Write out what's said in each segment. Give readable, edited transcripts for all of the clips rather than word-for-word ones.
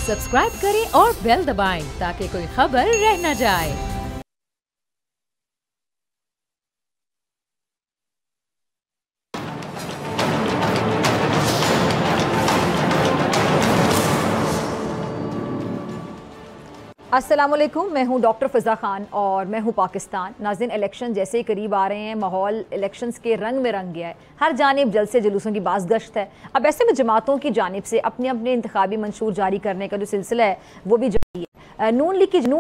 Subscribe करें और bell दबाएं ताकि कोई खबर रह न जाए। अस्सलामुअलैकुम, मैं हूं डॉक्टर फ़िज़ा ख़ान और मैं हूं पाकिस्तान। नाज़रीन, इलेक्शन जैसे ही करीब आ रहे हैं, माहौल इलेक्शंस के रंग में रंग गया है। हर जानिब जलसे जुलूसों की बाज़गश्त है। अब ऐसे में जमातों की जानिब से अपने अपने इंतखाबी मंशूर जारी करने का जो सिलसिला है वो भी जारी है। नून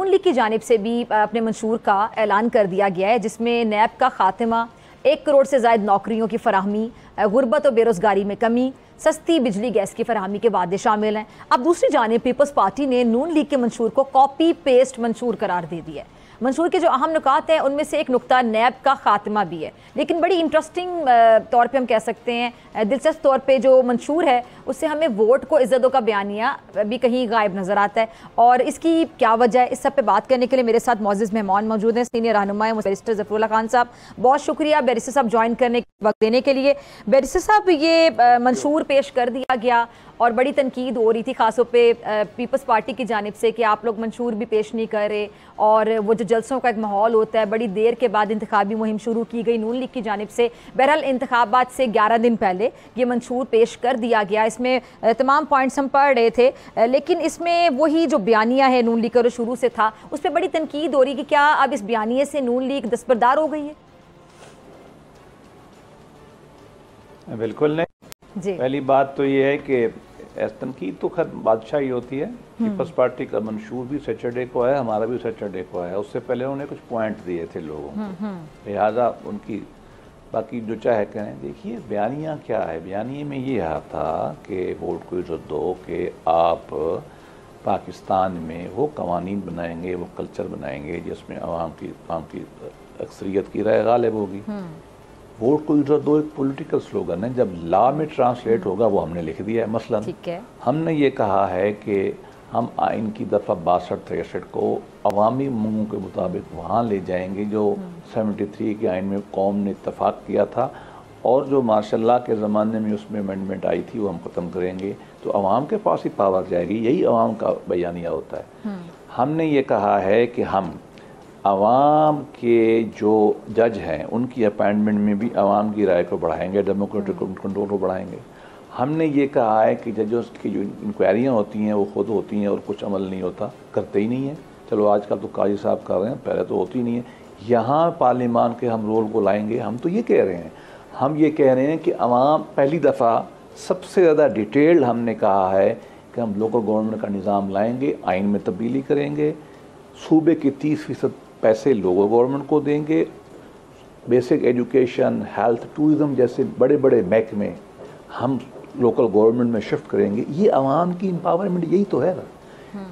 लीग की जानिब से भी अपने मंशूर का ऐलान कर दिया गया है, जिसमें नैब का खात्मा, 1 करोड़ से ज़ायद नौकरियों की फराहमी, गुर्बत और बेरोज़गारी में कमी, सस्ती बिजली गैस की फराहमी के वादे शामिल हैं। अब दूसरी जानिब पीपल्स पार्टी ने नून लीग के मंशूर को कॉपी पेस्ट मंशूर करार दे दिया है। मंशूर के जो अहम नुकात हैं उनमें से एक नुकता नैब का खात्मा भी है, लेकिन बड़ी इंटरेस्टिंग तौर पे हम कह सकते हैं, दिलचस्प तौर पे जो मंशूर है उससे हमें वोट को इज्जतों का बयानिया भी कहीं गायब नज़र आता है। और इसकी क्या वजह है, इस सब पे बात करने के लिए मेरे साथ मौजूद मेहमान मौजूद हैं। सीनियर रहनुमा बैरिस्टर ज़फ़रुल्लाह खान साहब, बहुत शुक्रिया बैरिस्टर साहब ज्वाइन करने वक्त देने के लिए। बैरिस्टर साहब, ये मंशूर पेश कर दिया गया और बड़ी तनकीद हो रही थी खासतौर पे पीपल्स पार्टी की जानिब से कि आप लोग मंशूर भी पेश नहीं कर रहे, और वो जो जलसों का एक माहौल होता है, बड़ी देर के बाद इंतखाबी मुहिम शुरू की गई नून लीग की जानिब से। बहरहाल इंतखाबात से 11 दिन पहले ये मंशूर पेश कर दिया गया। इसमें तमाम पॉइंट्स हम पढ़ रहे थे, लेकिन इसमें वही जो बयानिया है नून लीग का जो शुरू से था उस पर बड़ी तनकीद हो रही कि क्या अब इस बयानिए से नून लीग दस्तबरदार हो गई है? बिल्कुल नहीं जी। पहली बात तो ये है कि तनकीद तो खैर बादशाही होती है। पीपल्स पार्टी का मंशूर भी सैटरडे को आया, हमारा भी सैटरडे को आया। उससे पहले उन्होंने कुछ पॉइंट दिए थे लोगों को, लिहाजा उनकी बाकी जो चाहे करें। देखिए बयानिया क्या है, बयानिए में ये यह था कि वोट को इज्जत दो, कि आप पाकिस्तान में वो कवानीन बनाएंगे, वो कल्चर बनाएंगे जिसमें आवाम की अक्सरियत की राय गालिब होगी। वोट को इज्जत दो एक पॉलिटिकल स्लोगन है, जब लॉ में ट्रांसलेट होगा वो हमने लिख दिया है। मसलन हमने ये कहा है कि हम आइन की दफ़ा 62-63 को अवामी मांगों के मुताबिक वहाँ ले जाएंगे जो 73 के आइन में कौम ने इत्तफाक किया था, और जो मार्शल के ज़माने में उसमें अमेंडमेंट आई थी वो हम ख़त्म करेंगे। तो अवाम के पास ही पावर जाएगी, यही अवाम का बयानिया होता है। हमने ये कहा है कि हम अवाम के जो जज हैं उनकी अपॉइंटमेंट में भी अवाम की राय को बढ़ाएंगे, डेमोक्रेटिक कंट्रोल को बढ़ाएंगे। हमने ये कहा है कि जजों की जो इंक्वायरियाँ होती हैं वो खुद होती हैं और कुछ अमल नहीं होता, करते ही नहीं है। चलो आजकल तो काजी साहब कर रहे हैं, पहले तो होती नहीं है। यहाँ पार्लियामान के हम रोल को लाएंगे। हम तो ये कह रहे हैं, हम ये कह रहे हैं कि अवाम पहली दफ़ा सबसे ज़्यादा डिटेल्ड हमने कहा है कि हम लोकल गवर्नमेंट का निज़ाम लाएँगे, आइन में तब्दीली करेंगे, सूबे के 30% पैसे लोकल गवर्नमेंट को देंगे, बेसिक एजुकेशन, हेल्थ, टूरिज़म जैसे बड़े बड़े महकमे हम लोकल गवर्नमेंट में शिफ्ट करेंगे। ये आवाम की एम्पावरमेंट यही तो है ना।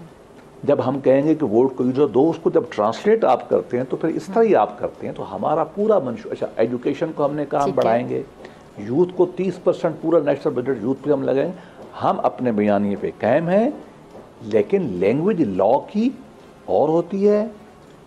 जब हम कहेंगे कि वोट को जो दो, उसको जब ट्रांसलेट आप करते हैं तो फिर इस तरह ही आप करते हैं। तो हमारा पूरा मंशूर, अच्छा एजुकेशन को हमने कहा हम बढ़ाएंगे, यूथ को 30% पूरा नेशनल बजट यूथ पे हम लगाएंगे। हम अपने बयानिए पे कायम हैं, लेकिन लैंग्वेज लॉ की और होती है,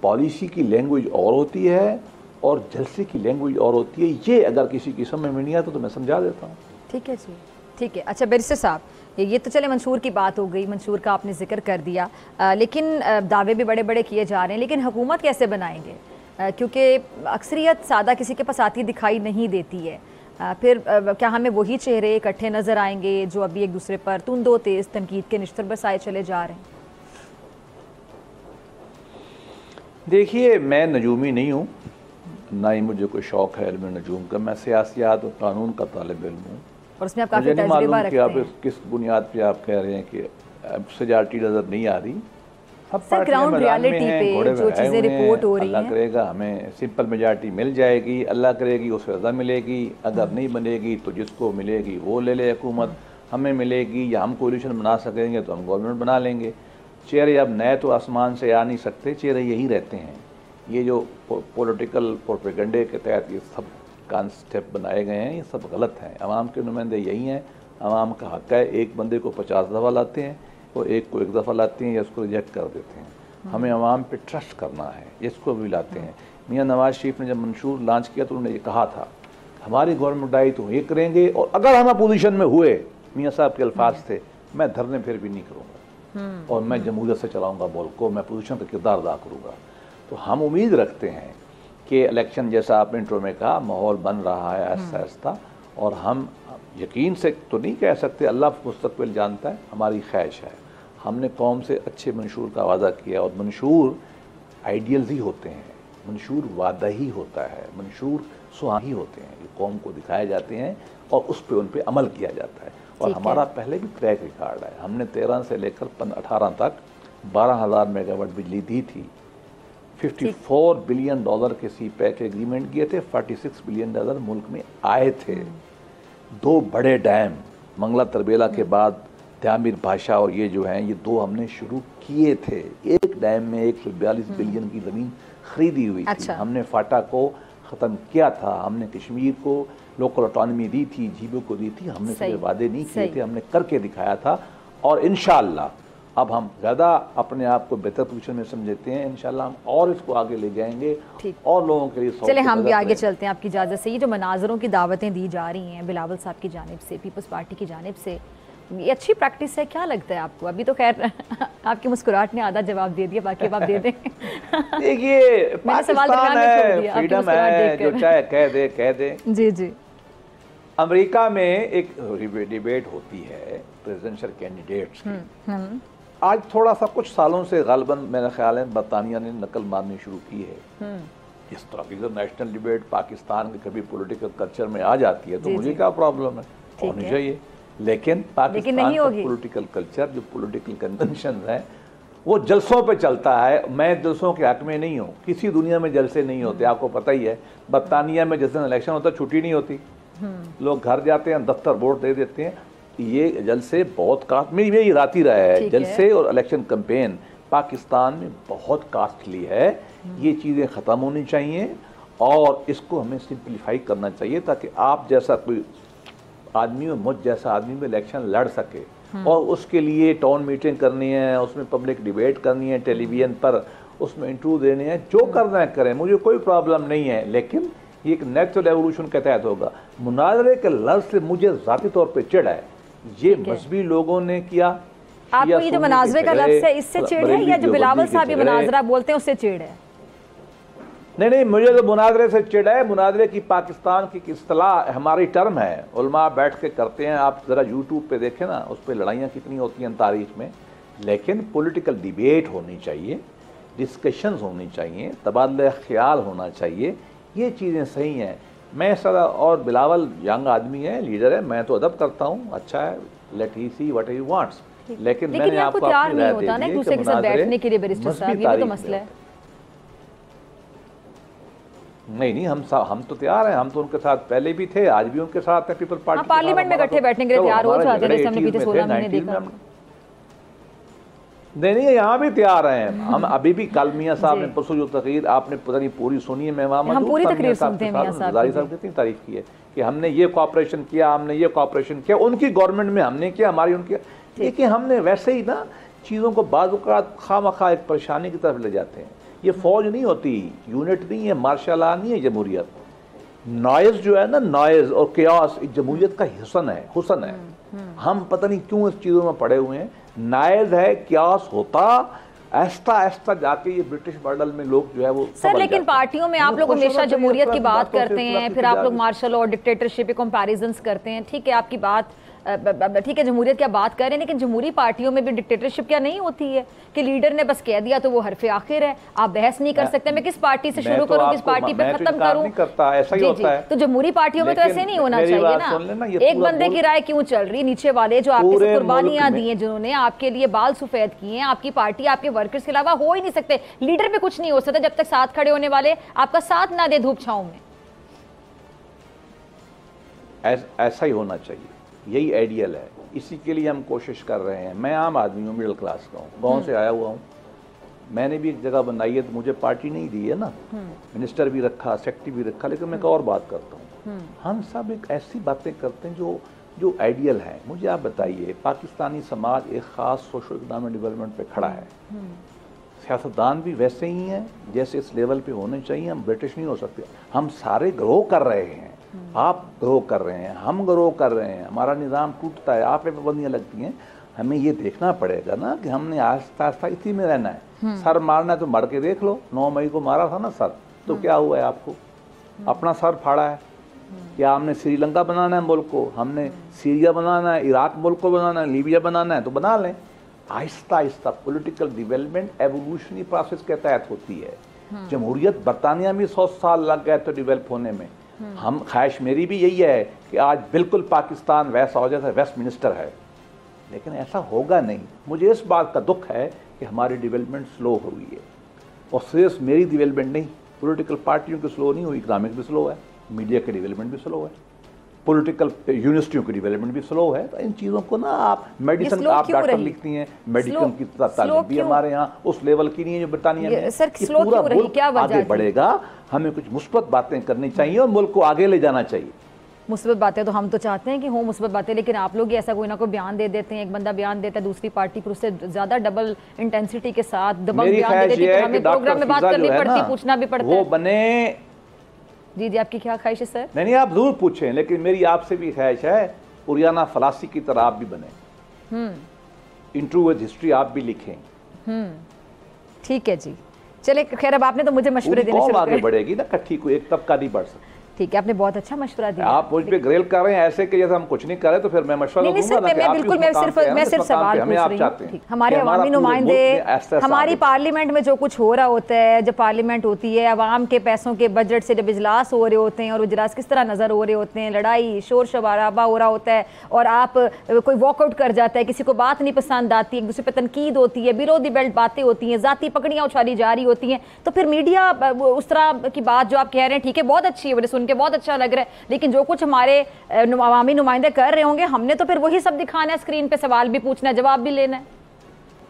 पॉलिसी की लैंग्वेज और होती है, और जलसे की लैंग्वेज और होती है। ये अगर किसी की समझ में नहीं आता तो मैं समझा देता हूँ। ठीक है जी, ठीक है। अच्छा बैरिस्टर साहब, ये तो चले मंशूर की बात हो गई, मंशूर का आपने जिक्र कर दिया, लेकिन दावे भी बड़े बड़े किए जा रहे हैं, लेकिन हुकूमत कैसे बनाएंगे? क्योंकि अक्सरियत सादा किसी के पास आती दिखाई नहीं देती है। फिर क्या हमें वही चेहरे इकट्ठे नज़र आएंगे जो अभी एक दूसरे पर तुंदो तेज़ तनकीद के निश्तर बरसाए चले जा रहे हैं? देखिए मैं नजूमी नहीं हूँ, ना ही मुझे कोई शौक़ है इल्म नजूम का। मैं सियासियात और कानून का तालिब इल्म हूँ, और उसमें आप काफ़ी तजुर्बा रखते हैं। आप किस बुनियाद पे आप कह रहे हैं कि सजाती नज़र नहीं आ रही। सब ग्राउंड रियलिटी पे जो चीज़ें रिपोर्ट हो रही हैं, अल्लाह करेगा हमें सिंपल मेजॉरिटी मिल जाएगी, अल्लाह करेगी उससे ज़्यादा मिलेगी। अगर नहीं बनेगी तो जिसको मिलेगी वो ले ले हुकूमत, हमें मिलेगी या हम कोलिशन बना सकेंगे तो हम गवर्नमेंट बना लेंगे। चेहरे अब नए तो आसमान से आ नहीं सकते, चेहरे यही रहते हैं। ये जो पॉलिटिकल प्रोपेगेंडे के तहत ये सब कॉन्सेप्ट बनाए गए हैं, ये सब गलत हैं। आवाम के नुमाइंदे यही हैं, आवाम का हक़ है। एक बंदे को 50 दफ़ा लाते हैं और एक को 1 दफ़ा लाते हैं या उसको रिजेक्ट कर देते हैं। हमें आवाम पे ट्रस्ट करना है, जिसको भी लाते हैं। मियाँ नवाज शरीफ ने जब मंशूर लॉन्च किया तो उन्होंने ये कहा था हमारी गवर्नमेंट आई तो ये करेंगे, और अगर हम अपोजिशन में हुए, मियाँ साहब के अल्फाज थे, मैं धरने फिर भी नहीं करूँगा। और मैं जमहूरियत से चलाऊंगा मुल्क को, मैं पोजीशन का किरदार अदा करूँगा। तो हम उम्मीद रखते हैं कि इलेक्शन जैसा आपने इंट्रो में कहा माहौल बन रहा है आहिस्ता आहिस्ता, और हम यकीन से तो नहीं कह सकते, अल्लाह मुस्तकबिल जानता है, हमारी ख्वाहिश है। हमने कौम से अच्छे मंशूर का वादा किया, और मंशूर आइडियल्स ही होते हैं, मंशूर वादा ही होता है, मंशूर सुहानी होते हैं, ये कौम को दिखाए जाते हैं और उस पर उन पर अमल किया जाता है। और हमारा पहले भी ट्रैक रिकॉर्ड है, हमने 13 से लेकर 18 तक 12,000 मेगावाट बिजली दी थी, $54 बिलियन के सी पैक एग्रीमेंट किए थे, $46 बिलियन मुल्क में आए थे। 2 बड़े डैम मंगला तरबेला के बाद त्यामीर भाषा और ये जो हैं, ये 2 हमने शुरू किए थे। एक डैम में 142 बिलियन की ज़मीन खरीदी हुई थी। हमने फाटा को ख़त्म किया था, हमने कश्मीर को लोकल ऑटोनॉमी दी थी, जीबो को दी थी, हमने कोई वादे नहीं किए थे, हमने करके दिखाया था। और इंशाअल्लाह अब हम ज़्यादा अपने आप को बेहतर पोजीशन में समझते हैं, इंशाल्लाह हम और इसको आगे ले जाएंगे और लोगों के लिए। चले हम भी आगे चलते हैं आपकी इजाज़त से। ये जो मनाजरों की दावतें दी जा रही हैं बिलावल साहब की जानिब से, पीपल्स पार्टी की जानिब से, ये अच्छी प्रैक्टिस है? क्या लगता है आपको? अभी तो खैर आपकी मुस्कुराहट ने आधा जवाब दे दिया, बाकी आप दे दें। देखिए पाकिस्तान है, फ्रीडम है, जो चाहे कह दे। जी जी। अमेरिका में एक डिबेट होती है प्रेसिडेंशियल कैंडिडेट्स की। आज थोड़ा सा कुछ सालों से गालिबन मेरा ख्याल है बरतानिया ने नकल मारनी शुरू की है। इस तरह की जब नेशनल डिबेट पाकिस्तान के कभी पॉलिटिकल कल्चर में आ जाती है तो मुझे क्या प्रॉब्लम है, होनी चाहिए। लेकिन पाकिस्तान का पॉलिटिकल कल्चर, जो पॉलिटिकल कन्वेंशन है, वो जलसों पे चलता है। मैं जलसों के हक में नहीं हूँ, किसी दुनिया में जलसे नहीं होते, आपको पता ही है। बरतानिया में जिस दिन इलेक्शन होता है छुट्टी नहीं होती, लोग घर जाते हैं, दफ्तर वोट दे देते हैं। ये जलसे बहुत कास्टली में राती रहा है, जलसे और इलेक्शन कैंपेन पाकिस्तान में बहुत कास्टली है। ये चीज़ें ख़त्म होनी चाहिए और इसको हमें सिंप्लीफाई करना चाहिए ताकि आप जैसा कोई आदमी और मुझ जैसा आदमी में इलेक्शन लड़ सके। और उसके लिए टाउन मीटिंग करनी है, उसमें पब्लिक डिबेट करनी है, टेलीविज़न पर उसमें इंटरव्यू देने हैं, जो करना है करें, मुझे कोई प्रॉब्लम नहीं है। लेकिन ये एक नेचुरल एवोल्यूशन के तहत होगा। मुनाजरे के लफ्ज़ से मुझे ज़ाती तौर पर चिढ़ है, ये मजहबी लोगों ने किया। आपको ये जो मुनाजरे का लफ्ज़ है इससे चिढ़ है, या जो बिलावल साहब ये मुनाजरा बोलते हैं उससे चिढ़ है? नहीं, मुझे तो मुनाजरे से चिढ़ है। मुनाजरे की पाकिस्तान की इस्तिलाह हमारी टर्म है, उलमा बैठ के करते हैं। आप ज़रा यूट्यूब पे देखें ना, उस पर लड़ाइयाँ कितनी होती हैं तारीख में। लेकिन पॉलिटिकल डिबेट होनी चाहिए, डिस्कशंस होनी चाहिए, तबादला ख्याल होना चाहिए, ये चीज़ें सही हैं। मैं सदा, और बिलावल यंग आदमी है, लीडर है, मैं तो अदब करता हूँ, अच्छा है, let he see what he wants. लेकिन मैंने आपको अपनी राय दे दी है कि दूसरे के साथ बैठने के लिए बैरिस्टर साहब, ये तो मसला है। नहीं, हम तो तैयार हैं, हम तो उनके साथ पहले भी थे, आज भी उनके साथ हैं। पीपल्स पार्टी पार्लियामेंट में इकट्ठे बैठने के लिए तैयार हो जाते हैं, जैसे हमने बीते 16 महीने देखा। नहीं, यहाँ भी तैयार हैं हम। अभी भी कल मियाँ साहब ने परसों जो तकरीर आपने पता नहीं पूरी सुनी है, मैं हम पूरी तकरीर सुनते हैं। मियाँ साहब कितनी तारीफ की है कि हमने ये कॉपरेशन किया, हमने ये कॉपरेशन किया, उनकी गवर्नमेंट में हमने किया, हमारी उनकी। देखिए हमने वैसे ही ना चीज़ों को बाज़ औक़ात खामखा एक परेशानी की तरफ ले जाते हैं। ये फौज नहीं होती, यूनिट नहीं है, मार्शल लॉ नहीं है जमहूरियत। नॉइज़ जो है ना, नॉइज़ और केओस जमहूरियत का हुस्न है। हम पता नहीं क्यों इस चीज़ों में पड़े हुए हैं। नाइज है, क्यास होता, ऐसा जाके ये ब्रिटिश मॉडल में लोग जो है वो सर। लेकिन पार्टियों में आप लोग हमेशा जमहूरियत की बात करते हैं, फिर आप लोग मार्शल और डिक्टेटरशिप के कंपैरिजंस करते हैं। ठीक है, आपकी बात ठीक है, जमहूरियत की बात कर रहे हैं, लेकिन जमहूरी पार्टियों में भी डिक्टेटरशिप क्या नहीं होती है कि लीडर ने बस कह दिया तो वो हरफे आखिर है, आप बहस नहीं कर सकते। मैं किस पार्टी से शुरू करूं, किस पार्टी पे खत्म करूं? ऐसा ही होता है। तो जमहूरी पार्टियों में तो ऐसे नहीं होना चाहिए ना। एक बंदे की राय क्यों चल रही? नीचे वाले जो आपके कुर्बानियां दी हैं, जिन्होंने आपके लिए बाल सफेद किए हैं, आपकी पार्टी आपके वर्कर्स के अलावा हो ही नहीं सकते। लीडर पे कुछ नहीं हो सकता जब तक साथ खड़े होने वाले आपका साथ ना दे धूप छांव में। ऐसा ही होना चाहिए, यही आइडियल है। इसी के लिए हम कोशिश कर रहे हैं। मैं आम आदमी हूँ, मिडिल क्लास का हूँ, गाँव से आया हुआ हूँ। मैंने भी एक जगह बनाई है तो मुझे पार्टी नहीं दी है ना, मिनिस्टर भी रखा, सेक्रेटरी भी रखा, लेकिन मैं एक और बात करता हूँ। हम सब एक ऐसी बातें करते हैं जो आइडियल है। मुझे आप बताइए, पाकिस्तानी समाज एक ख़ास सोशो इकनॉमिक डेवलपमेंट पे खड़ा है। सियासतदान भी वैसे ही हैं जैसे इस लेवल पे होने चाहिए। हम ब्रिटिश नहीं हो सकते। हम सारे ग्रो कर रहे हैं, आप ग्रो कर रहे हैं, हम ग्रो कर रहे हैं, हमारा निज़ाम टूटता है, आप पे पाबंदियाँ लगती हैं। हमें ये देखना पड़ेगा ना कि हमने आस्ता आस्ता इसी में रहना है। सर मारना है तो मर के देख लो, 9 मई को मारा था ना सर, तो क्या हुआ है आपको? अपना सर फाड़ा है। क्या हमने श्रीलंका बनाना है मुल्क को, हमने सीरिया बनाना है, इराक मुल्क को बनाना है, लीबिया बनाना है, तो बना लें। Aahista Aahista political development evolutionary process के तहत होती है। जमहूरियत बरतानिया में 100 साल लग गए तो डेवलप होने में। हम ख्वाहिश मेरी भी यही है कि आज बिल्कुल पाकिस्तान वैसा हो जैसा वेस्टमिनिस्टर है, लेकिन ऐसा होगा नहीं। मुझे इस बात का दुख है कि हमारी डेवलपमेंट स्लो हो गई है, और सिर्फ मेरी डेवलपमेंट नहीं, पॉलिटिकल पार्टियों की स्लो नहीं हुई, इकोनॉमिक भी स्लो है, मीडिया की डेवलपमेंट भी स्लो है, पॉलिटिकल यूनिवर्सिटियों की डेवलपमेंट भी स्लो है। तो इन चीज़ों को ना आप मेडिसिन आप डॉक्टर लिखती हैं, मेडिसिन की तालीम भी हमारे यहाँ उस लेवल की नहीं है जो ब्रिटानिया में। पूरा मुल्क आगे बढ़ेगा, हमें कुछ मुस्बत बातें करनी चाहिए और मुल्क को आगे ले जाना चाहिए। मुस्बत बातें तो हम तो चाहते हैं कि हो मुस्बत बातें, लेकिन आप लोग ऐसा कोई ना कोई बयान दे देते हैं, एक बंदा बयान देता है, दूसरी पार्टी पर उससे ज्यादा डबल इंटेंसिटी के साथ दबंग बयान दे देती है, तो हमें प्रोग्राम में बात करनी पड़ती, पूछना भी पड़ता है। वो बने जी आपकी क्या ख्वाहिश है सर? नहीं, आप जरूर पूछें, लेकिन मेरी आपसे भी ख्वाहिश है उरियाना फलासी की तरह आप भी बने, इंटरव्यू विद हिस्ट्री आप भी लिखें। ठीक है जी, चले खैर अब आपने तो मुझे मशवरे देने शुरू आगे बढ़ेगी ना, इकट्ठी को एक तबका नहीं बढ़ सकता। ठीक है, आपने बहुत अच्छा मशवरा दिया। आप मुझ पे ग्रेल कर रहे हैं ऐसे कि जैसे हम कुछ नहीं कर रहे, तो फिर मैं मशवरा दूंगा ना कि आप बिल्कुल मैं सिर्फ सवाल पूछ रही हूं। हमारे अवामी नुमाइंदे, हमारी पार्लियामेंट में जो कुछ हो रहा होता है, जब पार्लियामेंट होती है, अवाम के पैसों के बजट से जब इजलास हो रहे होते हैं और इजलास किस तरह नजर हो रहे होते हैं, लड़ाई शोर शराबा हो रहा होता है, और आप कोई वॉकआउट कर जाता है, किसी को बात नहीं पसंद आती, एक दूसरे पर तनकीद होती है, बिलो दी बेल्ट बातें होती हैं, जाती पकड़ियां उछाली जा रही होती हैं, तो फिर मीडिया उस तरह की बात जो आप कह रहे हैं, ठीक है, बहुत अच्छी है, मुझे सुन के बहुत अच्छा लग रहा है, लेकिन जो कुछ हमारे अवामी नुमाइंदे कर रहे होंगे, हमने तो फिर वही सब दिखाना है, स्क्रीन पे सवाल भी पूछना है, जवाब भी लेना है।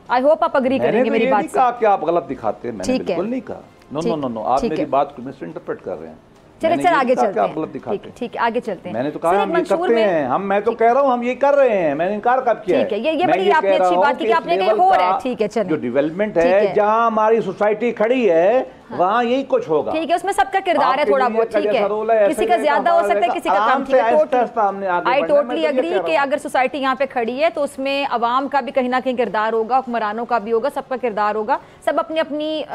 आई होप आप अग्री करेंगे मेरी बात से। क्या आप गलत दिखाते हैं? मैंने बिल्कुल नहीं कहा। नो, आप मेरी बात को मिस इंटरप्रेट कर रहे हैं। चलिए आगे चलते हैं। ठीक है, आगे चलते हैं। मैंने तो कहा हम ये करते हैं, मैं तो कह रहा हूँ हम ये कर रहे हैं, मैंने इनकार कब किया है? ठीक है, ये बड़ी आपने अच्छी बात की कि आपने कहा हो रहा है। ठीक है, चलिए, जो डेवलपमेंट है, जहाँ हमारी सोसाइटी खड़ी है, वहाँ यही कुछ होगा। ठीक है, उसमें सबका किरदार है थोड़ा बहुत, ठीक है, किसी का ज्यादा हो सकता है, किसी का कम। आई टोटली अग्री कि अगर सोसाइटी यहाँ पे खड़ी है तो उसमें अवाम का भी कहीं ना कहीं किरदार होगा, हुक्मरानों का भी होगा, सबका किरदार होगा, सब अपनी अपनी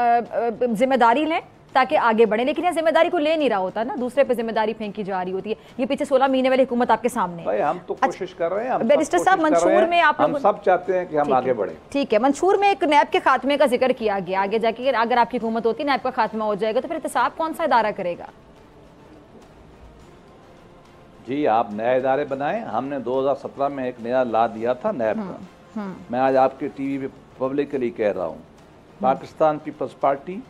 जिम्मेदारी लें ताकि आगे बढ़े। लेकिन यह जिम्मेदारी को ले नहीं रहा होता ना, दूसरे पे जिम्मेदारी फेंकी जा रही होती है। ये पीछे 16 महीने वाली हुकूमत आपके सामने है। हम तो कोशिश कर रहे हैं। बैरिस्टर साहब, मंशूर में आप हम सब चाहते हैं कि हम आगे बढ़े। ठीक है, मंशूर में एक नैब के खात्मे का जिक्र किया गया, आगे जाके अगर आपकी हुकूमत होती, नैब का खात्मा हो जाएगा, तो फिर एहतसाब कौन सा इदारा करेगा? जी, आप नए इदारे बनाए। हमने 2017 में एक नया ला दिया था नैब का। मैं आज आपके टीवी पे पब्लिकली कह रहा हूँ, पाकिस्तान पीपल्स पार्टी,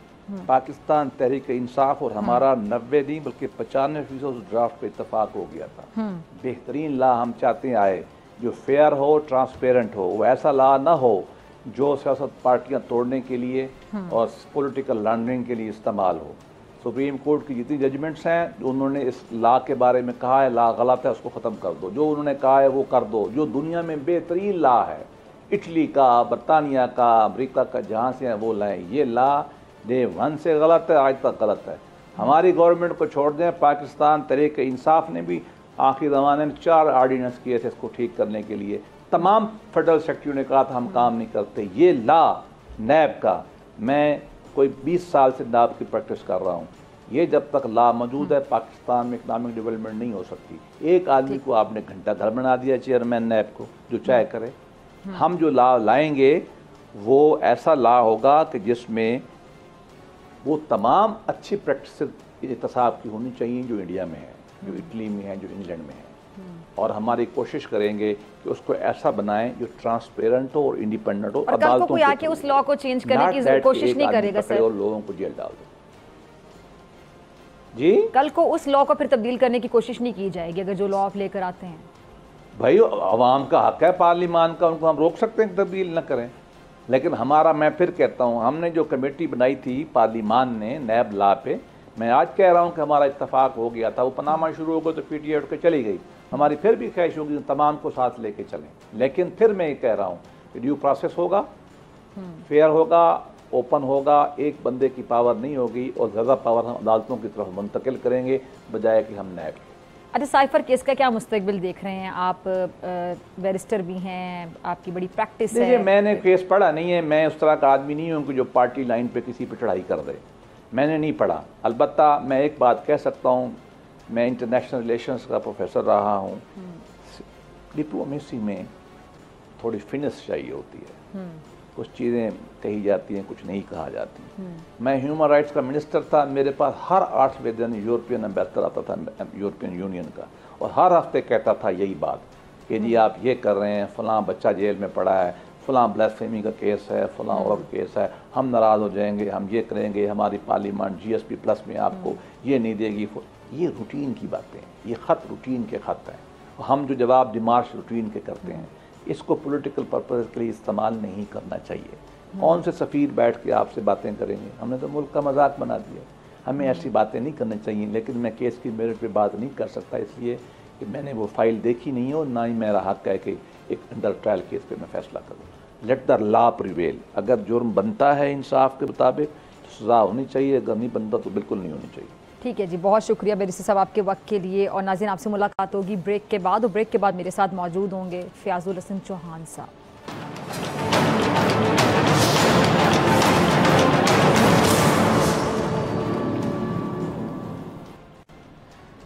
पाकिस्तान तहरीक इंसाफ और हमारा 90 नहीं बल्कि 95% उस ड्राफ्ट पे इत्तेफाक हो गया था। बेहतरीन ला हम चाहते हैं आए, जो फेयर हो, ट्रांसपेरेंट हो। वो ऐसा ला ना हो जो सियासत पार्टियां तोड़ने के लिए और पॉलिटिकल लॉन्ड्रिंग के लिए इस्तेमाल हो। सुप्रीम कोर्ट की जितनी जजमेंट्स हैं, उन्होंने इस ला के बारे में कहा है ला गलत है, उसको ख़त्म कर दो। जो उन्होंने कहा है वो कर दो। जो दुनिया में बेहतरीन ला है, इटली का, बरतानिया का, अमरीका का, जहाँ से है वो लाएँ। ये ला डे 1 से गलत है, आज तक गलत है। हमारी गवर्नमेंट को छोड़ दें। पाकिस्तान तहरीक इंसाफ ने भी आखिरी ज़माने में 4 आर्डिनेंस किए थे इसको ठीक करने के लिए। तमाम फेडरल सेक्रेटरी ने कहा था हम काम नहीं करते। ये ला नैब का, मैं कोई 20 साल से नैब की प्रैक्टिस कर रहा हूँ। ये जब तक ला मौजूद है, पाकिस्तान में इकनॉमिक डेवलपमेंट नहीं हो सकती। एक आदमी को आपने घंटा घर बना दिया चेयरमैन नैब को, जो चाहे करे। हम जो ला लाएंगे वो ऐसा ला होगा कि जिसमें वो तमाम अच्छी प्रैक्टिस एहतसाब की होनी चाहिए जो इंडिया में है, जो इटली में है, जो इंग्लैंड में है। और हमारी कोशिश करेंगे कि उसको ऐसा बनाएं जो ट्रांसपेरेंट हो और इंडिपेंडेंट हो। और कल को कोई आके उस लॉ को चेंज करने की कोशिश नहीं करेगा सर, और लोगों को जेल डाल दो। जी, कल को उस लॉ को फिर तब्दील करने की कोशिश नहीं की जाएगी अगर जो लॉ आप लेकर आते हैं। भाई, अवाम का हक है पार्लिमान का, उनको हम रोक सकते हैं कि तब्दील न करें। लेकिन हमारा, मैं फिर कहता हूँ, हमने जो कमेटी बनाई थी पार्लिमान ने नैब ला पे, मैं आज कह रहा हूँ कि हमारा इत्तेफाक हो गया था। वो पनामा शुरू हो गया तो पीटीआई उठ के चली गई। हमारी फिर भी ख्वाहिश होगी तमाम को साथ लेके चलें। लेकिन फिर मैं ये कह रहा हूँ कि ड्यू प्रोसेस होगा, फेयर होगा, ओपन होगा, एक बंदे की पावर नहीं होगी और ज़्यादा पावर हम अदालतों की तरफ मुंतकिल करेंगे बजाय कि हम नैब। अच्छा, साइफर केस का क्या मुस्तकबिल देख रहे हैं आप? बैरिस्टर भी हैं, आपकी बड़ी प्रैक्टिस है। मैंने केस पढ़ा नहीं है, मैं उस तरह का आदमी नहीं हूँ कि जो पार्टी लाइन पे किसी पे चढ़ाई कर दे, मैंने नहीं पढ़ा। अलबत्ता मैं एक बात कह सकता हूँ, मैं इंटरनेशनल रिलेशंस का प्रोफेसर रहा हूँ। डिप्लोमेसी में थोड़ी फिनिश चाहिए होती है, कुछ चीज़ें कही जाती हैं, कुछ नहीं कहा जाती। मैं ह्यूमन राइट्स का मिनिस्टर था, मेरे पास हर 8वें दिन यूरोपियन एम्बेसडर आता था यूरोपियन यूनियन का, और हर हफ्ते कहता था यही बात कि जी आप ये कर रहे हैं, फ़लाँ बच्चा जेल में पड़ा है, फ़लाँ ब्लास्फेमी का केस है, फ़लाँ और केस है, हम नाराज़ हो जाएंगे, हम ये करेंगे, हमारी पार्लियामेंट GSP प्लस में आपको ये नहीं देगी। ये रूटीन की बातें, ये ख़त रूटीन के ख़त हैं। हम जो जवाब डिमार्श रूटीन के करते हैं, इसको पॉलिटिकल पर्पज़ के लिए इस्तेमाल नहीं करना चाहिए। कौन से सफ़ीर बैठ के आपसे बातें करेंगे? हमने तो मुल्क का मजाक बना दिया। हमें ऐसी बातें नहीं करनी चाहिए। लेकिन मैं केस की मेरिट पे बात नहीं कर सकता, इसलिए कि मैंने वो फाइल देखी नहीं है और ना ही मेरा हक है कि एक अंडर ट्रायल केस पे मैं फैसला करूँ। Let the law prevail. अगर जुर्म बनता है इंसाफ के मुताबिक तो सज़ा होनी चाहिए, अगर नहीं बनता तो बिल्कुल नहीं होनी चाहिए। ठीक है जी, बहुत शुक्रिया बैरिस्टर साहब आपके वक्त के लिए। और नाज़रीन, आपसे मुलाकात होगी ब्रेक के बाद, और ब्रेक के बाद मेरे साथ मौजूद होंगे फ़याज़ुल हसन चौहान साहब।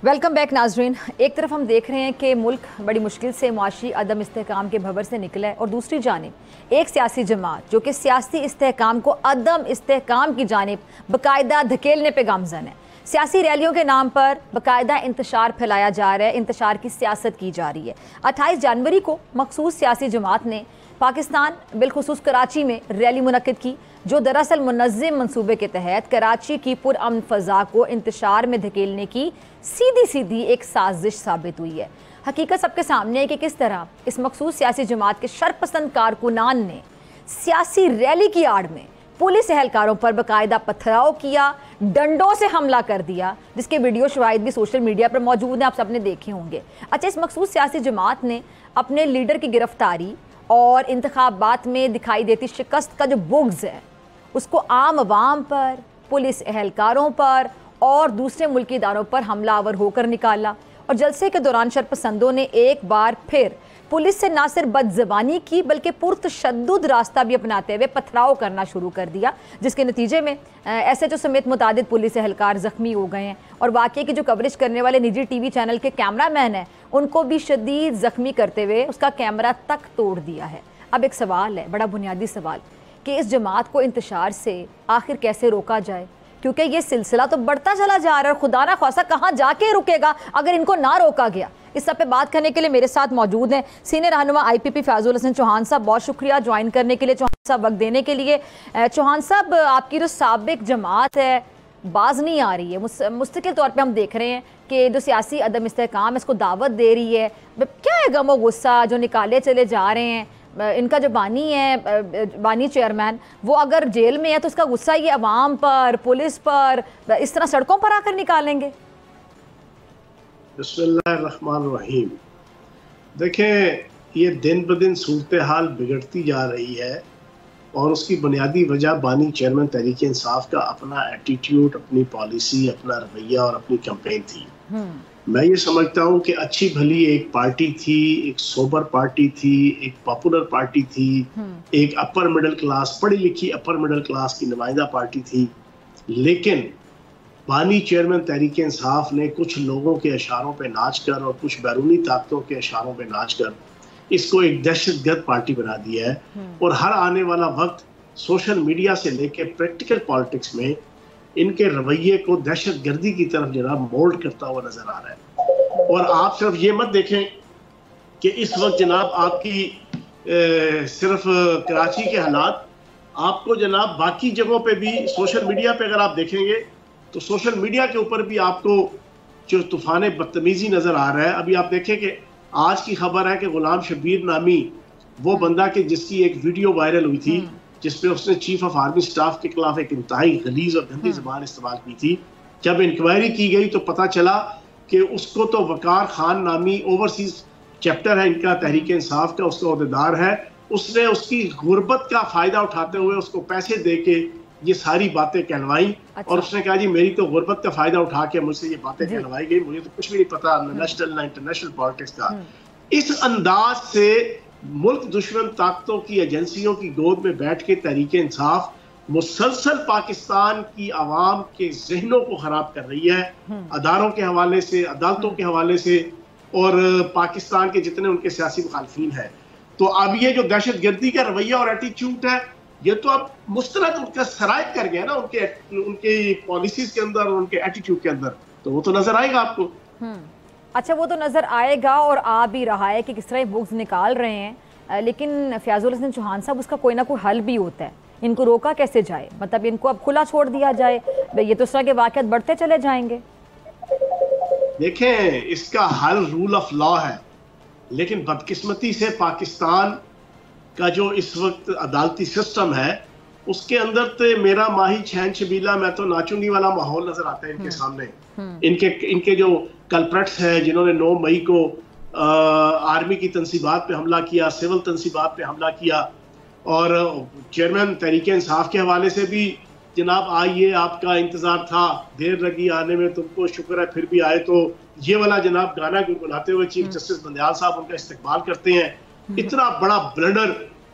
वेलकम बैक नाजरीन। एक तरफ हम देख रहे हैं कि मुल्क बड़ी मुश्किल से मुआशी अदम इस्तेहकाम के भंवर से निकला है, और दूसरी जानिब एक सियासी जमात जो कि सियासी इस्तेहकाम को अदम इस्तेहकाम की जानिब बाकायदा धकेलने पे गामजन है। सियासी रैलियों के नाम पर बाकायदा इंतशार फैलाया जा रहा है, इंतशार की सियासत की जा रही है। 28 जनवरी को मखसूस सियासी जमात ने पाकिस्तान बिलखुसूस कराची में रैली मुनक्किद की, जो दरअसल मुनज़्ज़म मंसूबे के तहत कराची की पुरअमन फ़ज़ा को इंतशार में धकेलने की सीधी सीधी एक साजिश साबित हुई है। हकीकत सबके सामने है कि किस तरह इस मखसूस सियासी जमात के शरपसंद कारकुनान ने सियासी रैली की आड़ में पुलिस एहलकारों पर बाकायदा पथराव किया, डंडों से हमला कर दिया, जिसके वीडियो शवाहिद भी सोशल मीडिया पर मौजूद हैं, आप सबने देखे होंगे। अच्छा, इस मखसूस सियासी जमात ने अपने लीडर की गिरफ्तारी और इंतखाबात में दिखाई देती शिकस्त का जो बुग़्ज़ है, उसको आम अवाम पर, पुलिस एहलकारों पर और दूसरे मुल्की इदारों पर हमलावर होकर निकाला। और जलसे के दौरान शरपसंदों ने एक बार फिर पुलिस से ना सिर्फ बदज़बानी की बल्कि पुरतशद्दुद रास्ता भी अपनाते हुए पथराव करना शुरू कर दिया, जिसके नतीजे में SHO समेत मुतादिद पुलिस एहलकार ज़ख्मी हो गए हैं। और वाक़े की जो कवरेज करने वाले निजी TV चैनल के कैमरामैन हैं, उनको भी शदीद ज़ख्मी करते हुए उसका कैमरा तक तोड़ दिया है। अब एक सवाल है, बड़ा बुनियादी सवाल, कि इस जमात को इंतशार से आखिर कैसे रोका जाए, क्योंकि ये सिलसिला तो बढ़ता चला जा रहा है और खुदा ना ख्वासा कहाँ जाके रुकेगा अगर इनको ना रोका गया। इस सब पे बात करने के लिए मेरे साथ मौजूद हैं सीनियर रहनुमा IPP फ़याज़ुल हसन चौहान साहब। बहुत शुक्रिया ज्वाइन करने के लिए, चौहान साहब वक्त देने के लिए। चौहान साहब, आपकी जो साबिक जमात है बाज नहीं आ रही है, मुस्तकिल तौर पे हम देख रहे हैं कि जो सियासी अदम इस्तेहकाम है इसको दावत दे रही है। क्या है गम और गुस्सा जो निकाले चले जा रहे हैं? इनका जो बानी है, बानी चेयरमैन, वो अगर जेल में है तो उसका गुस्सा ये अवाम पर, पुलिस पर, इस तरह सड़कों पर आकर निकालेंगे। बिस्मिल्लाहिर्रहमानिर्रहीम। देखें, ये दिन ब दिन सूरत हाल बिगड़ती जा रही है और उसकी बुनियादी वजह बानी चेयरमैन तहरीक इंसाफ का अपना एटीट्यूड, अपनी पॉलिसी, अपना रवैया और अपनी कैंपेन थी। मैं ये समझता हूँ कि अच्छी भली एक पार्टी थी, एक सोबर पार्टी थी, एक पॉपुलर पार्टी थी, एक अपर मिडिल क्लास, पढ़ी लिखी अपर मिडिल क्लास की नुमाइंदा पार्टी थी। लेकिन बानी चेयरमैन तहरीक इंसाफ ने कुछ लोगों के इशारों पे नाच कर और कुछ बैरूनी ताकतों के इशारों पे नाच कर इसको एक दहशतगर्द पार्टी बना दिया है। और हर आने वाला वक्त सोशल मीडिया से लेकर प्रैक्टिकल पॉलिटिक्स में इनके रवैये को दहशतगर्दी की तरफ जनाब मोल्ड करता हुआ नजर आ रहा है। और आप सिर्फ ये मत देखें कि इस वक्त जनाब आपकी सिर्फ कराची के हालात, आपको जनाब बाकी जगहों पे भी सोशल मीडिया पे अगर आप देखेंगे तो सोशल मीडिया के ऊपर भी आपको जो तूफान बदतमीजी नजर आ रहा है। अभी आप देखें कि आज की खबर है कि गुलाम शबीर नामी वो बंदा के जिसकी एक वीडियो वायरल हुई थी जिसपे उसने चीफ ऑफ आर्मी स्टाफ के खिलाफ एक इंतहाई गलीज और गंदी ज़बान इस्तेमाल की थी। जब इंक्वायरी की गई तो पता चला कि उसको तो वकार खान नामी ओवरसीज चैप्टर है इनका तहरीक इंसाफ का, उसका ओहदेदार है, उसने उसकी गुर्बत का फ़ायदा उठाते हुए उसको पैसे दे के ये सारी बातें कहलवाई। अच्छा। और उसने कहा जी मेरी तो गुर्बत का फायदा उठा के मुझसे ये बातें कहलवाई गई, मुझे तो कुछ भी नहीं पता नेशनल ना इंटरनेशनल पॉलिटिक्स का। इस अंदाज से मुल्क दुश्मन ताकतों की एजेंसियों की गोद में बैठ के तहरीक इंसाफ मुसलसल पाकिस्तान की आवाम के जहनों को खराब कर रही है, अदारों के हवाले से, अदालतों के हवाले से, और पाकिस्तान के जितने उनके सियासी मुखालफिन हैं। तो अब ये जो दहशत गर्दी का रवैया और एटीट्यूड है, ये तो अब मुस्तरद उनका सरायत कर गया ना उनके पॉलिसीज के अंदर, उनके एटीट्यूड के अंदर, तो वो तो नजर आएगा आपको। अच्छा, वो तो नज़र आएगा और आ भी रहा है कि किस तरह बुक्स निकाल रहे हैं, लेकिन फयाजुल हसन चौहान साहब उसका कोई ना कोई हल भी होता है। इनको रोका कैसे जाए? मतलब इनको अब खुला छोड़ दिया जाए, ये तो इस तरह के वाक़यात बढ़ते चले जाएंगे। देखें, इसका हल रूल ऑफ लॉ है, लेकिन बदकिस्मती से पाकिस्तान का जो इस वक्त अदालती सिस्टम है उसके अंदर तो मेरा माही छैन छबीला मैं तो नाचूंगी वाला माहौल नजर आता है इनके सामने। इनके जो कल्प्रेट्स हैं जिन्होंने 9 मई को आर्मी की तनसीबात पे हमला किया, सिविल तनसीबात पे हमला किया, और चेयरमैन तहरीक इंसाफ के हवाले से भी जनाब आइए आपका इंतजार था, देर लगी आने में, तुमको शुक्र है फिर भी आए, तो ये वाला जनाब गाना गुनगुनाते हुए चीफ जस्टिस बंदयाल साहब उनका इस्तकबाल करते हैं। इतना बड़ा ब्लंडर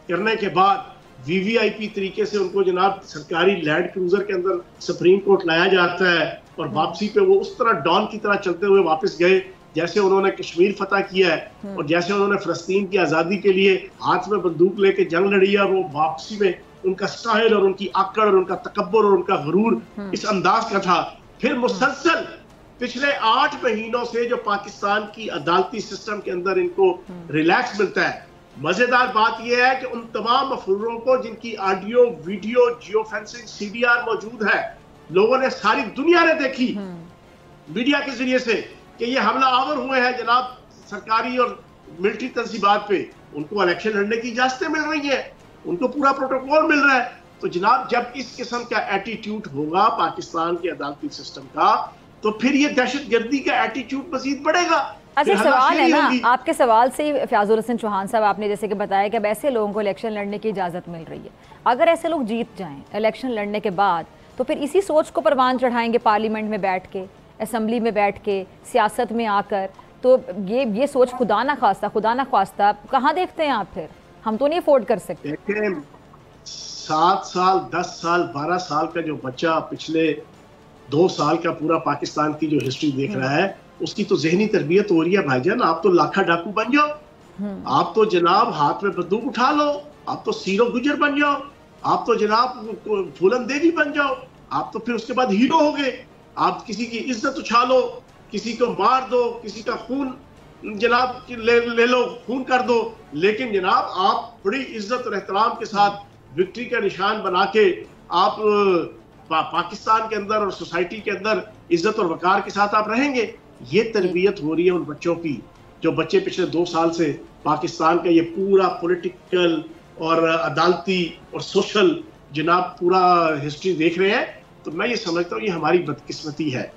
करने के बाद वीवीआईपी तरीके से उनको जनाब सरकारी लैंड क्रूजर के अंदर सुप्रीम कोर्ट लाया जाता है, और वापसी पे वो उस तरह डॉन की तरह चलते हुए वापस गए जैसे उन्होंने कश्मीर फतह किया है और जैसे उन्होंने फलस्तीन की आज़ादी के लिए हाथ में बंदूक लेके जंग लड़ी है। और वो वापसी में उनका स्टाइल और उनकी आकड़ और उनका तकब्बुर और उनका गुरूर इस अंदाज का था। फिर मुसलसल पिछले 8 महीनों से जो पाकिस्तान की अदालती सिस्टम के अंदर इनको रिलैक्स मिलता है। मजेदार बात यह है कि उन तमाम मफरूरों को जिनकी audio, video, geo fencing, CDR मौजूद है, लोगों ने, सारी दुनिया ने देखी मीडिया के जरिए से कि ये हमला आवर हुए हैं जनाब सरकारी और मिलिट्री तंसीबात पे, उनको इलेक्शन लड़ने की इजाजतें मिल रही है, उनको पूरा प्रोटोकॉल मिल रहा है। तो जनाब जब इस किस्म का एटीट्यूड होगा पाकिस्तान के अदालती सिस्टम का, तो फिर ये दहशत गर्दी का एटीट्यूड मजीद बढ़ेगा। अच्छा, सवाल है ना, आपके सवाल से फयाजुल हसन चौहान साहब, आपने जैसे कि बताया कि अब ऐसे लोगों को इलेक्शन लड़ने की इजाज़त मिल रही है, अगर ऐसे लोग जीत जाएं इलेक्शन लड़ने के बाद, तो फिर इसी सोच को परवान चढ़ाएंगे पार्लियामेंट में बैठ के, असम्बली में बैठ के, सियासत में आकर, तो ये सोच खुदा ना ख्वास्ता कहाँ देखते हैं आप? फिर हम तो नहीं अफोर्ड कर सकते। 7 साल, 10 साल, 12 साल का जो बच्चा पिछले 2 साल का पूरा पाकिस्तान की जो हिस्ट्री देख रहा है, उसकी तो जहनी तरबियत हो रही है भाईजान। आप तो लाखा डाकू बन जाओ, आप तो जनाब हाथ में बंदूक उठा लो, आप तो सीरो गुजर बन जाओ, आप तो जनाब फूलन देवी बन जाओ, आप तो फिर उसके बाद हीरो हो गए। आप किसी की इज्जत उछालो, किसी को मार दो, किसी का खून जनाब ले लो, खून कर दो, लेकिन जनाब आप बड़ी इज्जत और एहतराम के साथ विक्ट्री का निशान बना के आप पाकिस्तान के अंदर और सोसाइटी के अंदर इज्जत और वकार के साथ आप रहेंगे। ये तरबियत हो रही है उन बच्चों की, जो बच्चे पिछले 2 साल से पाकिस्तान का ये पूरा पॉलिटिकल और अदालती और सोशल जनाब पूरा हिस्ट्री देख रहे हैं। तो मैं ये समझता हूँ ये हमारी बदकिस्मती है।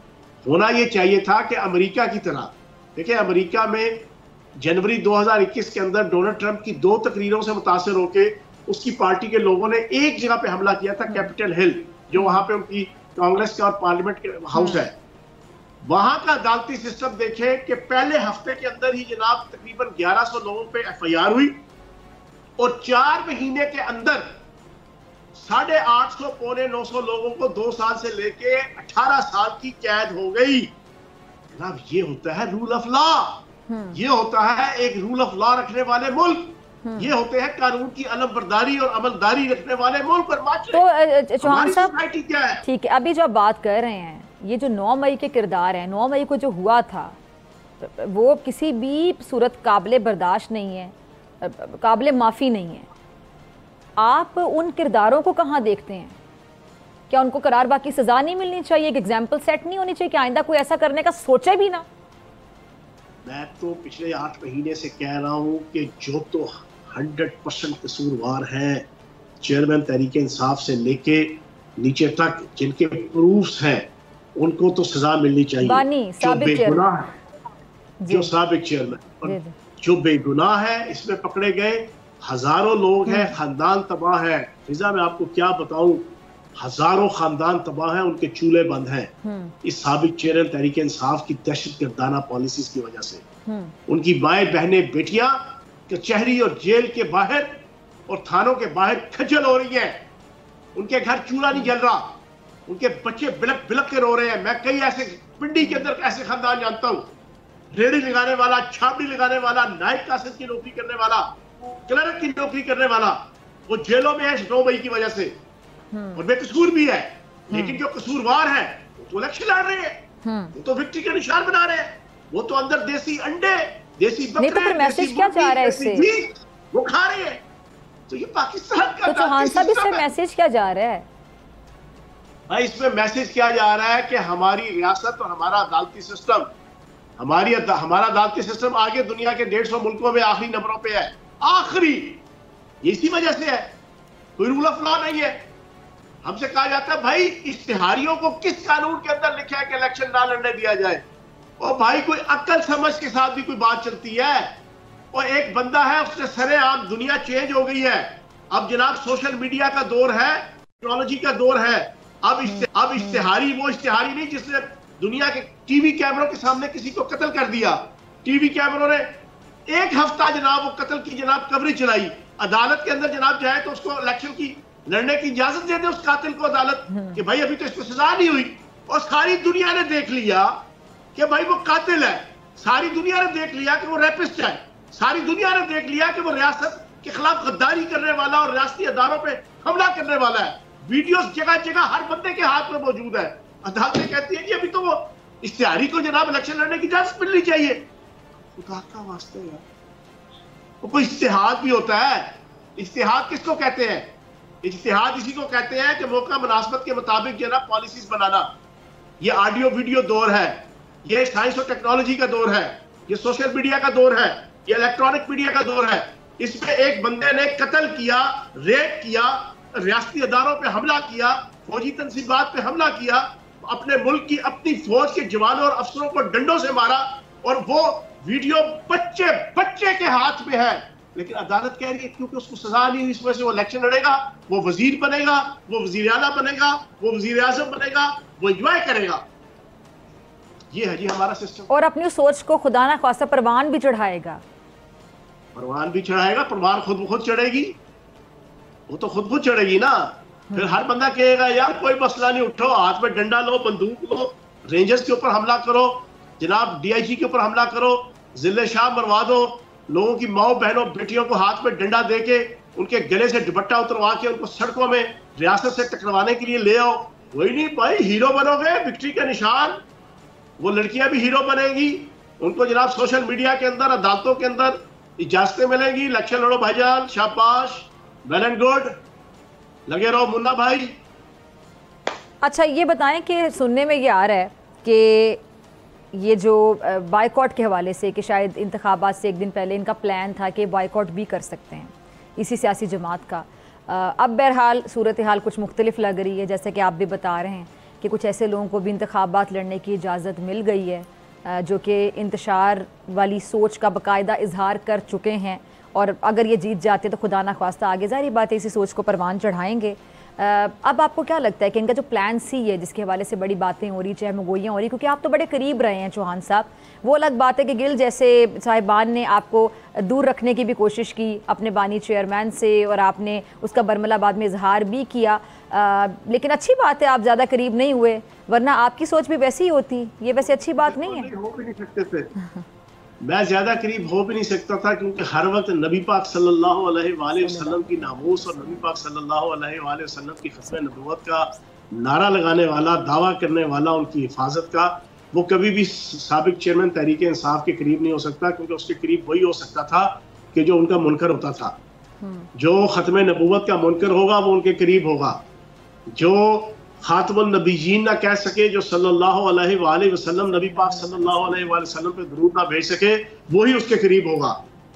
होना ये चाहिए था कि अमेरिका की तरह, देखिए अमेरिका में जनवरी 2021 के अंदर डोनाल्ड ट्रंप की 2 तकरीरों से मुतासर होकर उसकी पार्टी के लोगों ने एक जगह पे हमला किया था, कैपिटल हिल, जो वहां पे उनकी कांग्रेस का और पार्लियामेंट के हाउस है। वहां का अदालती सिस्टम देखे कि पहले हफ्ते के अंदर ही जनाब तकरीबन 1100 लोगों पे FIR हुई और 4 महीने के अंदर 850 पौने 900 लोगों को 2 साल से लेके 18 साल की कैद हो गई। जनाब ये होता है रूल ऑफ लॉ, ये होता है एक रूल ऑफ लॉ रखने वाले मुल्क, ये होते हैं कानून की अलमबरदारी और अमलदारी रखने वाले मुल्क और माशरे। तो चौहान साहब क्या है? ठीक है, अभी जो आप बात कर रहे हैं, ये जो 9 मई के किरदार हैं, 9 मई को जो हुआ था वो किसी भी सूरत काबिले बर्दाश्त नहीं है, काबिले माफ़ी नहीं है। आप उन किरदारों को कहाँ देखते हैं? क्या उनको करार बाकी सजा नहीं मिलनी चाहिए? एक एग्जाम्पल सेट नहीं होनी चाहिए कि आइंदा कोई ऐसा करने का सोचे भी ना? मैं तो पिछले 8 महीने से कह रहा हूँ कि जो तो 100% कसूरवार हैं, चेयरमैन तहरीक इंसाफ से लेके नीचे तक जिनके प्रूफ्स हैं, उनको तो सजा मिलनी चाहिए। जो बेगुनाह है, जो साबिक चेयरमैन, जो बेगुनाह है इसमें पकड़े गए हजारों लोग हैं, खानदान तबाह है। फिजा मैं आपको क्या बताऊं, हजारों खानदान तबाह हैं, उनके चूल्हे बंद हैं इस साबिक चेयरमैन तहरीक इंसाफ की दहशतगर्दाना पॉलिसीज की वजह से। उनकी माएं बहनें बेटियां कचहरी और जेल के बाहर और थानों के बाहर खज्जल हो रही हैं, उनके घर चूल्हा नहीं जल रहा, उनके बच्चे बिलक बिलक के रो रहे हैं। मैं कई ऐसे पिंडी के अंदर ऐसे खानदान जानता हूँ, रेड़ी लगाने वाला, छाबड़ी लगाने वाला, नायब कासिद की नौकरी करने वाला, क्लर्क की नौकरी करने वाला, वो जेलों में है 9 मई की वजह से और बेकसूर भी है। लेकिन जो कसूरवार है वो तो इलेक्शन लड़ रहे हैं, वो तो विक्ट्री के निशान बना रहे हैं, वो तो अंदर देसी अंडे, देसी बकरे, तो फिर मैसेज क्या जा रहा है इससे? वो खा रहे हैं। तो ये पाकिस्तान का, तो चौहान साहब इससे मैसेज क्या जा रहा है? भाई इसमें मैसेज क्या जा रहा है कि हमारी रियासत और हमारा अदालती सिस्टम, हमारा अदालती सिस्टम आगे दुनिया के 150 मुल्कों में आखिरी नंबरों पे है, आखिरी। इसी वजह से है, कोई रूल ऑफ लॉ नहीं है। हमसे कहा जाता है भाई इश्तिहारियों को किस कानून के अंदर लिखा है कि इलेक्शन ना लड़ने दिया जाए। और भाई कोई अक्ल समझ के साथ भी कोई बात चलती है। और एक बंदा है, उससे सरेआम दुनिया चेंज हो गई है। अब जनाब सोशल मीडिया का दौर है, टेक्नोलॉजी का दौर है। अब इश्तिहारी वो इश्तिहारी नहीं जिसने दुनिया के टीवी कैमरों के सामने किसी को कत्ल कर दिया। टीवी कैमरों ने 1 हफ्ता जनाब वो कत्ल की जनाब कवरेज चलाई। अदालत के अंदर जनाब जाए तो उसको इलेक्शन की लड़ने की इजाजत दे दे उस कातिल को अदालत कि भाई अभी तो इसको सजा नहीं हुई। और सारी दुनिया ने देख लिया कि भाई वो कातिल है, सारी दुनिया ने देख लिया कि वो रेपिस्ट है, सारी दुनिया ने देख लिया कि वो रियासत के खिलाफ गद्दारी करने वाला और रियासती अदारों पे हमला करने वाला है। वीडियोस जगह जगह हर बंदे के हाथ में मौजूद है। अदालतें कहती है कि अभी तो वो इश्तिहारी को जनाब इलेक्शन लड़ने की इजाजत मिलनी चाहिए। खुदा का वास्ते यार, वो कोई इज्तिहाद भी होता है। इज्तिहाद किसको कहते हैं? इज्तिहाद इसी को कहते हैं कि मौका मुनासबत के मुताबिक जनाब पॉलिसीज बनाना। ये ऑडियो वीडियो दौर है, ये साइंस और टेक्नोलॉजी का दौर है, ये सोशल मीडिया का दौर है, ये इलेक्ट्रॉनिक मीडिया का दौर है। इसमें एक बंदे ने कत्ल किया, रेप किया, रियासती अदारों पे हमला किया, फौजी तंजीमात पे हमला किया, अपने मुल्क की अपनी फौज के जवानों और अफसरों को डंडों से मारा और वो वीडियो बच्चे के हाथ में है। लेकिन अदालत कह रही है क्योंकि उसको सजा नहीं हुई इस वजह से वो इलेक्शन लड़ेगा, वो वजीर बनेगा, वो वजीर आला बनेगा, वो वजीर आजम बनेगा, वो एंजॉय करेगा। ये है जी हमारा सिस्टम। और अपनी सोच को खुदा ना खासा परवान भी चढ़ाएगा। परवान भी चढ़ाएगा, परवान खुद चढ़ेगी, वो तो खुद चढ़ेगी ना। फिर हर बंदा कहेगा यार कोई मसला नहीं, उठो, हाथ में डंडा लो, बंदूक लो, रेंजर्स के ऊपर हमला करो, जनाब डीआईजी के ऊपर हमला करो, जिले शाह मरवा दो, लोगों की माओ बहनों बेटियों को हाथ में डंडा दे के उनके गले से दुपट्टा उतरवा के उनको सड़कों में रियासत से टकराने के लिए ले आओ। वही नहीं भाई, हीरो बनोगे, विक्ट्री का निशान। वो लड़कियां भी हीरो बनेंगी, उनको जनाब सोशल मीडिया के अंदर, अदालतों के अंदर इजाजतें मिलेंगी, इलेक्शन लड़ो भाईजान, शाबाश, वेल एंड गुड, लगे रहो मुन्ना भाई। अच्छा ये बताएं कि सुनने में ये आ रहा है कि ये जो बाइकॉट के हवाले से कि शायद इंतखाबात से एक दिन पहले इनका प्लान था कि बाइकॉट भी कर सकते हैं इसी सियासी जमात का। अब बहरहाल सूरत हाल कुछ मुख्तलिफ लग रही है, जैसे कि आप भी बता रहे हैं कि कुछ ऐसे लोगों को भी इंतखाबात लड़ने की इजाज़त मिल गई है जो कि इंतशार वाली सोच का बाकायदा इजहार कर चुके हैं और अगर ये जीत जाते तो खुदा ना ख्वास्ता आगे ज़ाहिर बात है इसी सोच को परवान चढ़ाएंगे। अब आपको क्या लगता है कि इनका जो प्लान सी है जिसके हवाले से बड़ी बातें हो रही, चाहे मगोइयाँ हो रही, क्योंकि आप तो बड़े करीब रहे हैं चौहान साहब, वो अलग बात है कि गिल जैसे साहिबान ने आपको दूर रखने की भी कोशिश की अपने बानी चेयरमैन से और आपने उसका बरमला बाद में इजहार भी किया, लेकिन अच्छी बात है आप ज़्यादा करीब नहीं हुए, वरना आपकी सोच भी वैसी ही होती। ये वैसे अच्छी बात नहीं है। हो भी नहीं सकते थे, मैं ज्यादा करीब हो भी नहीं सकता था, क्योंकि हर वक्त नबी पाक सल्लल्लाहु अलैहि वसल्लम की नामूस और नबी पाक सल्लल्लाहु अलैहि वसल्लम की खत्म नबूवत का नारा लगाने वाला, दावा करने वाला, उनकी हिफाजत का, वो कभी भी साबिक चेयरमैन तहरीक इंसाफ के करीब नहीं हो सकता, क्योंकि उसके करीब वही हो सकता था कि जो उनका मुनकर होता था। जो खत्म नबूवत का मुनकर होगा वो उनके करीब होगा। जो खातमुन नबीयीन ना कह सके, जो सल्लल्लाहु अलैहि वसल्लम नबी पाक सल्लल्लाहु अलैहि वसल्लम पे दुरूद ना भेज सके, वही उसके करीब होगा।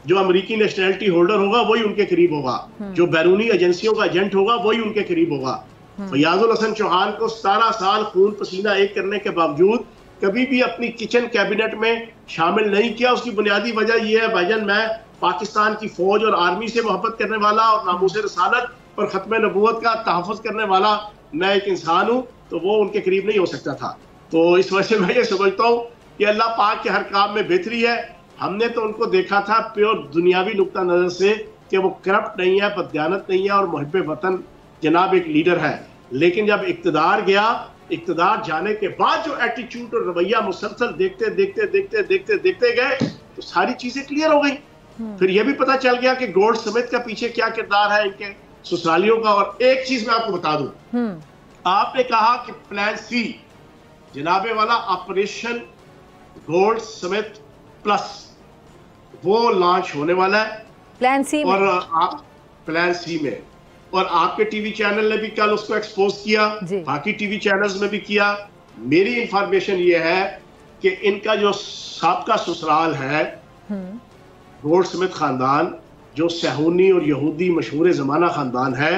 जो अमेरिकी नेशनैलिटी होल्डर होगा वही उनके करीब होगा। जो बैरूनी एजेंसियों का एजेंट होगा वही उनके करीब होगा। फयाजुल हसन चौहान को 17 साल खून पसीना एक करने के बावजूद कभी भी अपनी किचन कैबिनेट में शामिल नहीं किया। उसकी बुनियादी वजह यह है भाईजान, मैं पाकिस्तान की फौज और आर्मी से मोहब्बत करने वाला और नामूस रसालत और खत्म नबूवत का तहफ़्फ़ुज़ करने वाला मैं एक इंसान हूँ, तो वो उनके करीब नहीं हो सकता था। तो इस वजह से मैं ये समझता हूँ कि अल्लाह पाक के हर काम में बेहतरी है। हमने तो उनको देखा था प्योर दुनियावी नुक्ता नजर से कि वो करप्ट नहीं है, बददियानत नहीं है और मुहिब्बे वतन जनाब एक लीडर है। लेकिन जब इक्तदार गया, इक्तदार जाने के बाद जो एटीट्यूड और रवैया मुसलसल देखते देखते देखते देखते देखते गए तो सारी चीजें क्लियर हो गई। फिर यह भी पता चल गया कि गोल्ड समित का पीछे क्या किरदार है इनके ससुरालियों का। और एक चीज मैं आपको बता दूं, आपने कहा कि प्लान सी जनाबे वाला ऑपरेशन गोल्ड समित प्लस वो लॉन्च होने वाला है प्लान सी में। और आप प्लान सी में, और आपके टीवी चैनल ने भी कल उसको एक्सपोज किया, बाकी टीवी चैनल्स में भी किया। मेरी इंफॉर्मेशन ये है कि इनका जो साबका ससुराल है गोल्ड समित खानदान, जो सहूनी और यहूदी मशहूर जमाना खानदान है,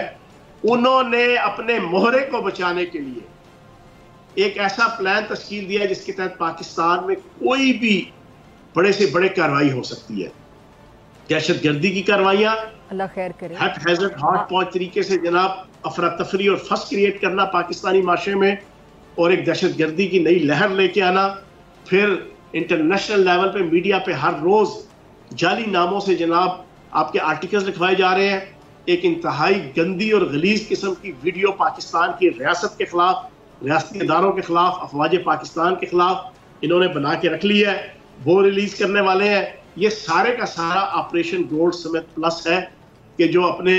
उन्होंने अपने मोहरे को बचाने के लिए एक ऐसा प्लान तश्कील दिया जिसके तहत पाकिस्तान में कोई भी बड़े से बड़े कार्रवाई हो सकती है। दहशतगर्दी की कार्रवाइयां, अल्लाह खैर करे, हॉट पॉट तरीके से जनाब अफरा तफरी और फस क्रिएट करना पाकिस्तानी माशरे में, और एक दहशतगर्दी की नई लहर लेके आना। फिर इंटरनेशनल लेवल पे मीडिया पे हर रोज जाली नामों से जनाब आपके आर्टिकल्स लिखवाए जा रहे हैं। एक इंतहाई गंदी और गलीज किस्म की वीडियो पाकिस्तान की रियासत के खिलाफ, रियासती इदारों के खिलाफ, अफवाज पाकिस्तान के खिलाफ इन्होंने बना के रख ली है, वो रिलीज करने वाले हैं। ये सारे का सारा ऑपरेशन गोल्ड समित प्लस है कि जो अपने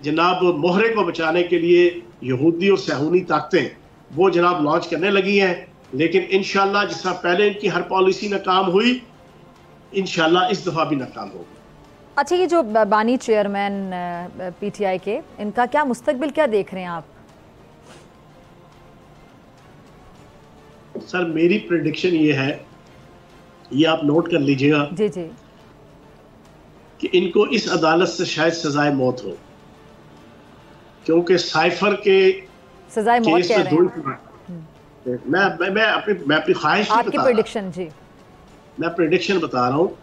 जनाब मोहरे को बचाने के लिए यहूदी और सहूनी ताकतें वो जनाब लॉन्च करने लगी हैं। लेकिन इंशाल्लाह जिस तरह पहले इनकी हर पॉलिसी नाकाम हुई, इंशाल्लाह इस दफा भी नाकाम होगी। अच्छा, ये जो बानी चेयरमैन पीटीआई के, इनका क्या मुस्तकबिल क्या देख रहे हैं आप? सर मेरी प्रेडिक्शन ये है, ये आप नोट कर लीजिएगा जी जी, कि इनको इस अदालत से शायद सजाए मौत हो, क्योंकि साइफर के सजाए मौत कह रहे हैं। मैं अपनी ख्वाहिश आपकी प्रेडिक्शन जी, मैं प्रेडिक्शन बता रहा हूँ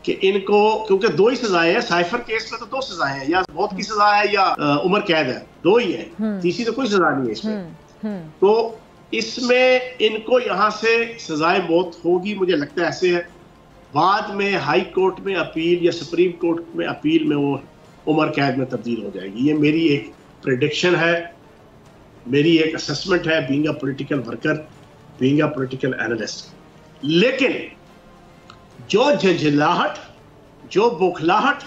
कि इनको, क्योंकि दो ही सजाएं हैं साइफर केस में, तो दो सजाएं हैं, या मौत की सजा है या उम्र कैद है, दो ही है, तीसरी तो कोई सजा नहीं है इसमें। तो इसमें इनको यहाँ से सजाए मौत होगी, मुझे लगता है ऐसे है। बाद में हाई कोर्ट में अपील या सुप्रीम कोर्ट में अपील में वो उम्र कैद में तब्दील हो जाएगी। ये मेरी एक प्रेडिक्शन है, मेरी एक असेसमेंट है, being a political worker, being a political analyst. लेकिन जो झंझलाहट, जो बौखलाहट,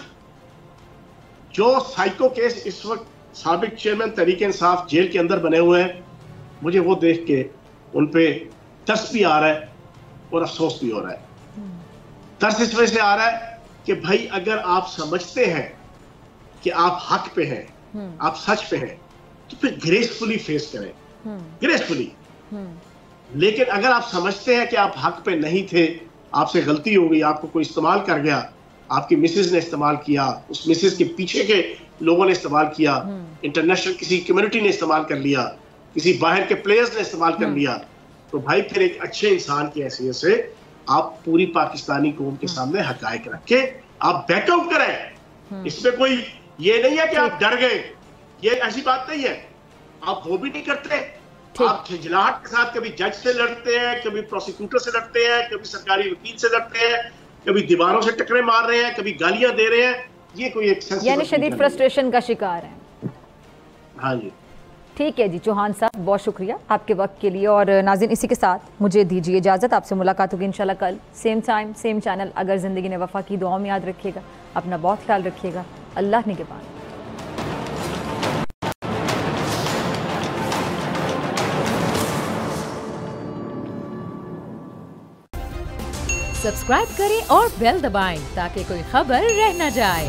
जो साइको केस इस वक्त साबिक चेयरमैन तहरीक इंसाफ जेल के अंदर बने हुए हैं, मुझे वो देख के उन पे तरस भी आ रहा है और अफसोस भी हो रहा है। तरस इस वजह से आ रहा है कि भाई अगर आप समझते हैं कि आप हक पे हैं, आप सच पे हैं, तो फिर ग्रेसफुली फेस करें, ग्रेसफुली। लेकिन अगर आप समझते हैं कि आप हक पे नहीं थे, आपसे गलती हो गई, आपको कोई इस्तेमाल कर गया, आपकी मिसेज ने इस्तेमाल किया, उस मिसेज के पीछे के लोगों ने इस्तेमाल किया, इंटरनेशनल किसी कम्युनिटी ने इस्तेमाल कर लिया, किसी बाहर के प्लेयर्स ने इस्तेमाल कर लिया, तो भाई फिर एक अच्छे इंसान की हैसियत से आप पूरी पाकिस्तानी कौम के सामने हकायक रख के आप बैकआउट करें। इसमें कोई ये नहीं है कि आप डर गए, ये ऐसी बात नहीं है, आप वो भी नहीं करते। आप झंझलाहट के साथ कभी जज से लड़ते हैं, कभी प्रोसिक्यूटर से लड़ते हैं, कभी सरकारी वकील से लड़ते हैं, कभी दीवारों से टकरे मार रहे हैं, कभी गालियां दे रहे हैं। ये कोई एक यानी शदीद फ्रस्ट्रेशन का शिकार है। हाँ जी, ठीक है जी चौहान साहब, बहुत शुक्रिया आपके वक्त के लिए। और नाज़रीन, इसी के साथ मुझे दीजिए इजाज़त, आपसे मुलाकात होगी इंशाल्लाह कल सेम टाइम सेम चैनल। अगर ज़िंदगी ने वफ़ा की, दुआओं में याद रखिएगा, अपना बहुत ख्याल रखिएगा। अल्लाह निगहबान। सब्सक्राइब करें और बेल दबाएं ताकि कोई खबर रह न जाए।